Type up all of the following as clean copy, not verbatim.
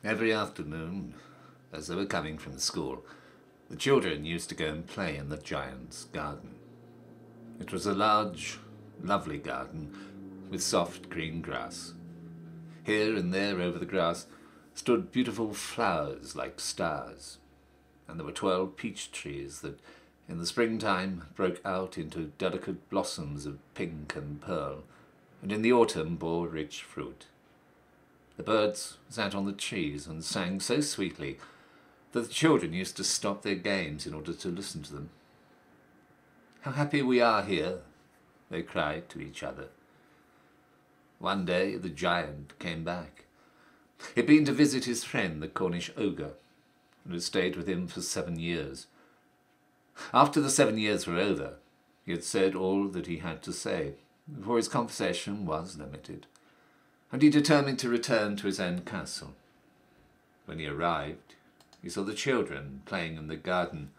Every afternoon, as they were coming from school, the children used to go and play in the giant's garden. It was a large, lovely garden with soft green grass. Here and there over the grass stood beautiful flowers like stars, and there were 12 peach trees that in the springtime broke out into delicate blossoms of pink and pearl, and in the autumn bore rich fruit. The birds sat on the trees and sang so sweetly that the children used to stop their games in order to listen to them. "How happy we are here," they cried to each other. One day the giant came back. He'd been to visit his friend, the Cornish ogre, and had stayed with him for 7 years. After the 7 years were over, he had said all that he had to say, for his conversation was limited, and he determined to return to his own castle. When he arrived, he saw the children playing in the garden.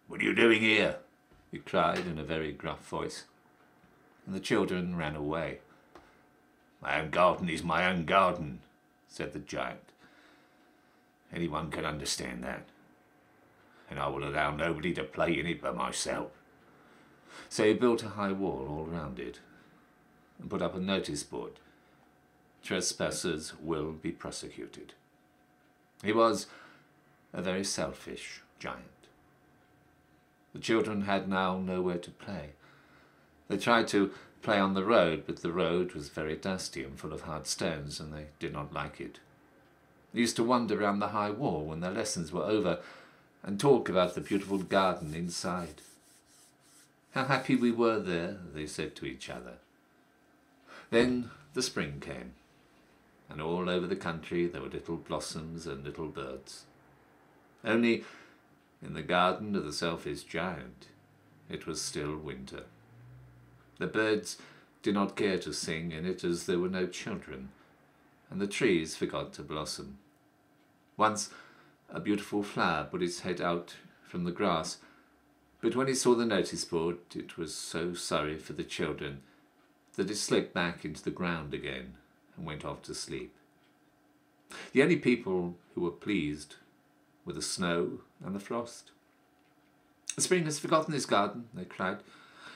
"What are you doing here?" he cried in a very gruff voice, and the children ran away. "My own garden is my own garden," said the giant. "Anyone can understand that, and I will allow nobody to play in it but myself." So he built a high wall all round it and put up a notice board: "Trespassers will be prosecuted." He was a very selfish giant. The children had now nowhere to play. They tried to play on the road, but the road was very dusty and full of hard stones, and they did not like it. They used to wander round the high wall when their lessons were over and talk about the beautiful garden inside. "How happy we were there," they said to each other. Then the spring came, and all over the country there were little blossoms and little birds. Only in the garden of the selfish giant it was still winter. The birds did not care to sing in it, as there were no children, and the trees forgot to blossom. Once a beautiful flower put its head out from the grass, but when it saw the notice board it was so sorry for the children that it slipped back into the ground again and went off to sleep. The only people who were pleased were the snow and the frost. "The spring has forgotten this garden," they cried,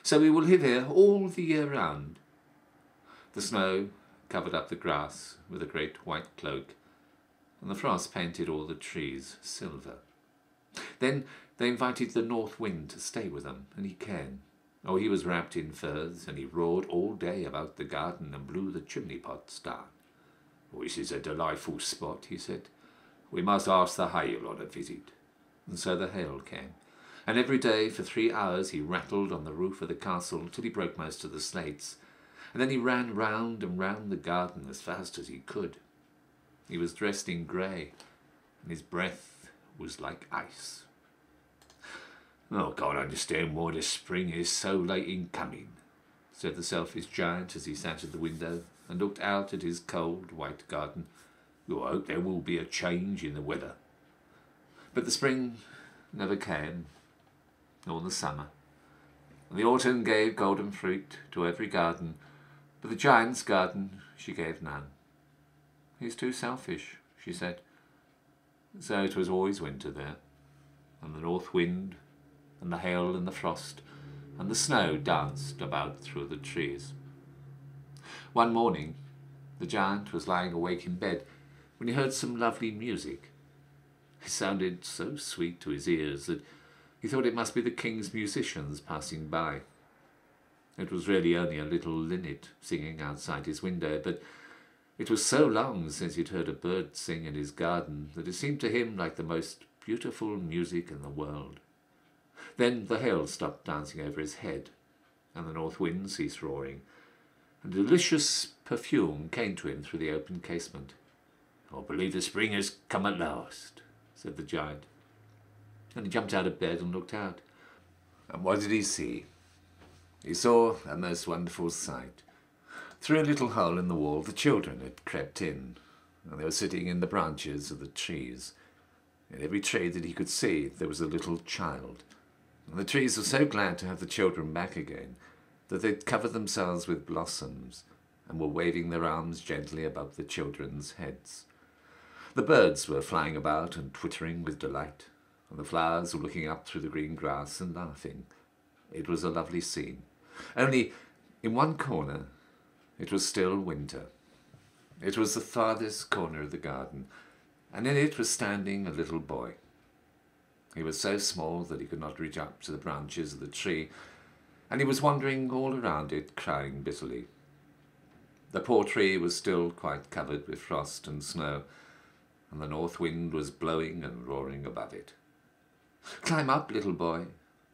"so we will live here all the year round." The snow covered up the grass with a great white cloak, and the frost painted all the trees silver. Then they invited the north wind to stay with them, and he came. Oh, he was wrapped in furs, and he roared all day about the garden and blew the chimney pots down. "Oh, this is a delightful spot," he said. "We must ask the hail on a visit." And so the hail came, and every day for 3 hours he rattled on the roof of the castle till he broke most of the slates, and then he ran round and round the garden as fast as he could. He was dressed in grey, and his breath was like ice. "Oh, I can't understand why the spring is so late in coming," said the selfish giant as he sat at the window and looked out at his cold white garden. "Oh, I hope there will be a change in the weather." But the spring never came, nor the summer, and the autumn gave golden fruit to every garden, but the giant's garden she gave none. "He's too selfish," she said. So it was always winter there, and the north wind and the hail and the frost and the snow danced about through the trees. One morning the giant was lying awake in bed when he heard some lovely music. It sounded so sweet to his ears that he thought it must be the king's musicians passing by. It was really only a little linnet singing outside his window, but it was so long since he'd heard a bird sing in his garden that it seemed to him like the most beautiful music in the world. Then the hail stopped dancing over his head, and the north wind ceased roaring, and a delicious perfume came to him through the open casement. "I believe the spring has come at last," said the giant. And he jumped out of bed and looked out. And what did he see? He saw a most wonderful sight. Through a little hole in the wall the children had crept in, and they were sitting in the branches of the trees. In every tree that he could see there was a little child, and the trees were so glad to have the children back again that they'd covered themselves with blossoms and were waving their arms gently above the children's heads. The birds were flying about and twittering with delight, and the flowers were looking up through the green grass and laughing. It was a lovely scene. Only in one corner it was still winter. It was the farthest corner of the garden, and in it was standing a little boy. He was so small that he could not reach up to the branches of the tree, and he was wandering all around it, crying bitterly. The poor tree was still quite covered with frost and snow, and the north wind was blowing and roaring above it. "Climb up, little boy,"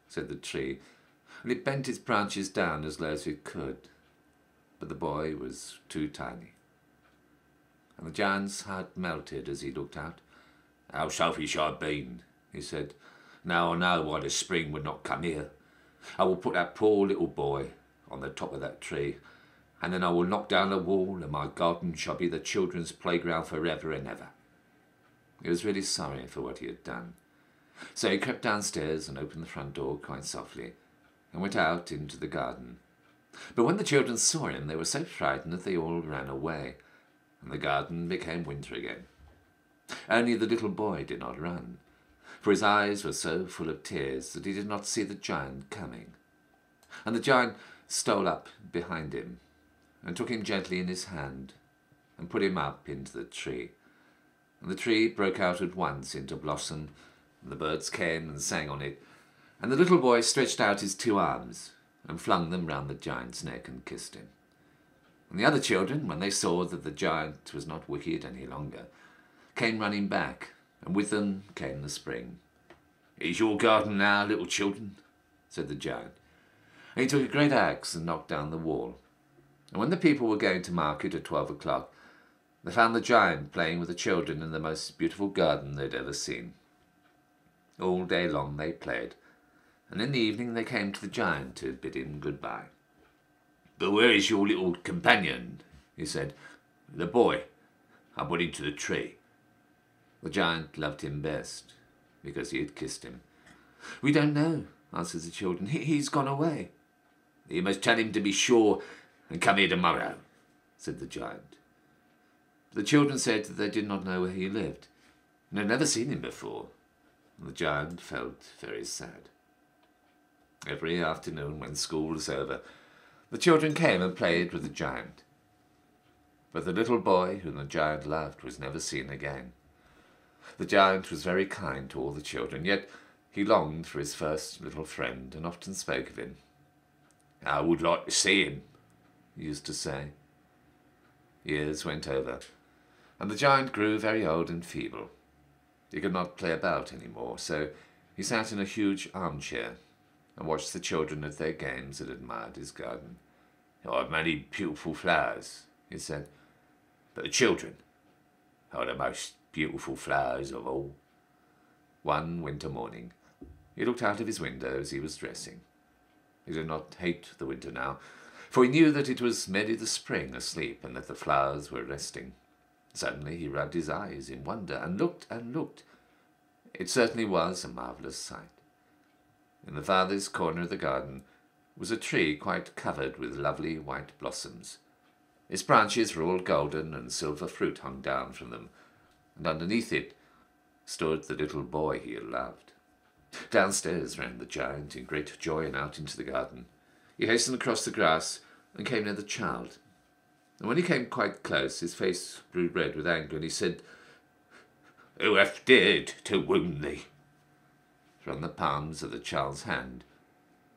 said the tree, and it bent its branches down as low as it could. But the boy was too tiny, and the giant's heart melted as he looked out. "How selfish I've been," he said. "Now I know why the spring would not come here. I will put that poor little boy on the top of that tree, and then I will knock down the wall, and my garden shall be the children's playground forever and ever." He was really sorry for what he had done. So he crept downstairs and opened the front door quite softly, and went out into the garden. But when the children saw him, they were so frightened that they all ran away, and the garden became winter again. Only the little boy did not run, for his eyes were so full of tears that he did not see the giant coming. And the giant stole up behind him, and took him gently in his hand, and put him up into the tree. And the tree broke out at once into blossom, and the birds came and sang on it, and the little boy stretched out his 2 arms, and flung them round the giant's neck and kissed him. And the other children, when they saw that the giant was not wicked any longer, came running back, and with them came the spring. "Is your garden now, little children?" said the giant. And he took a great axe and knocked down the wall. And when the people were going to market at 12 o'clock, they found the giant playing with the children in the most beautiful garden they'd ever seen. All day long they played, and in the evening they came to the giant to bid him goodbye. "But where is your little companion?" he said. "The boy. I put him to the tree." The giant loved him best, because he had kissed him. "We don't know," answered the children. He's gone away." "You must tell him to be sure and come here tomorrow," said the giant. The children said that they did not know where he lived, and had never seen him before, and the giant felt very sad. Every afternoon, when school was over, the children came and played with the giant. But the little boy whom the giant loved was never seen again. The giant was very kind to all the children, yet he longed for his first little friend, and often spoke of him. "I would like to see him," he used to say. Years went over, and the giant grew very old and feeble. He could not play about any more, so he sat in a huge armchair and watched the children at their games and admired his garden. "I have many beautiful flowers," he said, "but the children are the most beautiful flowers of all." One winter morning, he looked out of his window as he was dressing. He did not hate the winter now, for he knew that it was merely the spring asleep and that the flowers were resting. Suddenly he rubbed his eyes in wonder and looked and looked. It certainly was a marvellous sight. In the farthest corner of the garden was a tree quite covered with lovely white blossoms. Its branches were all golden, and silver fruit hung down from them, and underneath it stood the little boy he had loved. Downstairs ran the giant in great joy and out into the garden. He hastened across the grass and came near the child. And when he came quite close, his face grew red with anger, and he said, "Who hath dared to wound thee?" For on the palms of the child's hand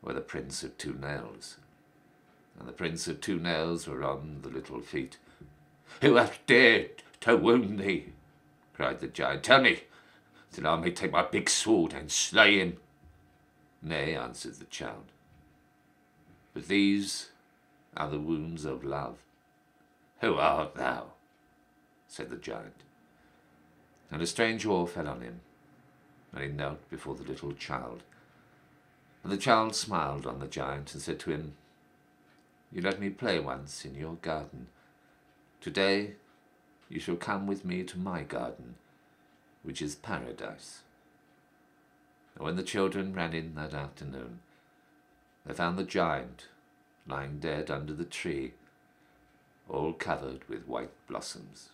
were the prints of 2 nails, and the prints of 2 nails were on the little feet. "Who hath dared to wound thee?" cried the giant. "Tell me, that I may take my big sword and slay him." "Nay," answered the child, "but these are the wounds of love." "Who art thou?" said the giant. And a strange awe fell on him, and he knelt before the little child. And the child smiled on the giant and said to him, "You let me play once in your garden. Today you shall come with me to my garden, which is paradise." And when the children ran in that afternoon, they found the giant lying dead under the tree, all covered with white blossoms.